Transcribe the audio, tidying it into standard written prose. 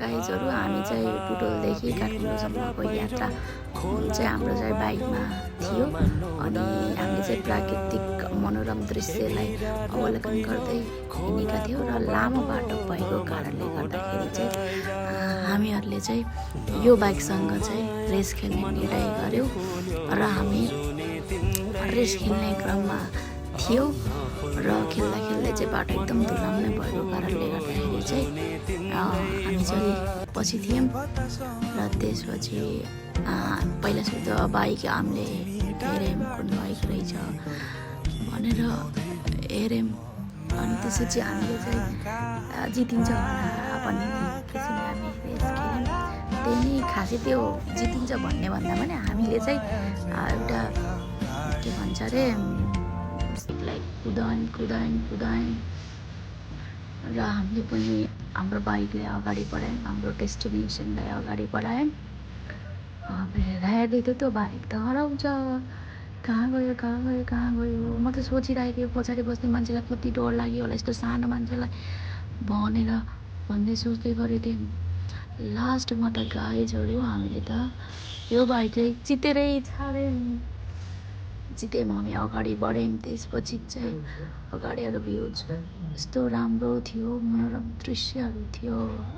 गाइजहरू हामी चाहिँ बुटोलदेखि काठमाडौँसम्मको यात्रा चाहिँ हाम्रो चाहिँ बाइकमा थियो अनि हामीले चाहिँ प्राकृतिक मनोरम दृश्यलाई अवलोकन गर्दै हिँडेका थियौँ र लामो बाटो भएको कारणले गर्दाखेरि चाहिँ हामीहरूले चाहिँ यो बाइकसँग चाहिँ रेस खेल्ने निर्णय गऱ्यौँ र हामी रेस खेल्ने क्रममा थियौँ र खेल्दा खेल्दै चाहिँ बाटो एकदम धुलाम्नै भएको कारणले गर्दाखेरि चाहिँ हामी चाहिँ पछि थियौँ र त्यसपछि पहिला सुरु बाइक हामीले हेऱ्यौँ कुन बाइक रहेछ भनेर हेऱ्यौँ अनि त्यसपछि हामीले चाहिँ जितिन्छ भन्ने किसिमले हामी रेस खेल्यौँ। त्यही नै खासै त्यो जितिन्छ भन्ने भन्दा पनि हामीले चाहिँ एउटा के भन्छ अरे लाइक कुदायौँ र हामीले पनि हाम्रो बाइकले अगाडि बढायौँ, हाम्रो डेस्टिनेसनलाई अगाडि बढायौँ। हेर्दै त्यो बाइक त हराउँछ, कहाँ गयो म त सोचिरहेको थिएँ पछाडि बस्ने मान्छेलाई कति डर लाग्यो होला यस्तो सानो मान्छेलाई भन्दै सोच्दै गरेको थियौँ। लास्टमा त गाइजहरू हामीले त यो बाइक चाहिँ जितेरै छाड्यौँ। हामी अगाडि बढ्यौँ। त्यसपछि चाहिँ अगाडिको भ्यूज यस्तो राम्रो थियो, मनोरम दृश्यहरू थियो।